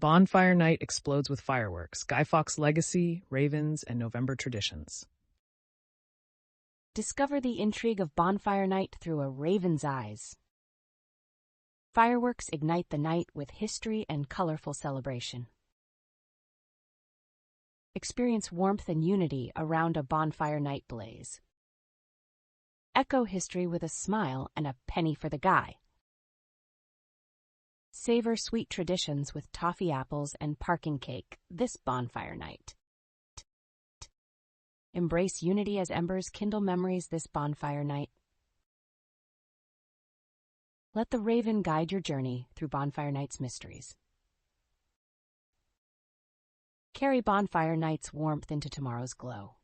Bonfire night explodes with fireworks, Guy Fawkes legacy, ravens, and November traditions. Discover the intrigue of bonfire night through a raven's eyes. Fireworks ignite the night with history and colorful celebration. Experience warmth and unity around a bonfire night blaze. Echo history with a smile and a penny for the guy. Savor sweet traditions with toffee apples and parking cake this bonfire night. Embrace unity as embers kindle memories this bonfire night. Let the raven guide your journey through bonfire night's mysteries. Carry bonfire night's warmth into tomorrow's glow.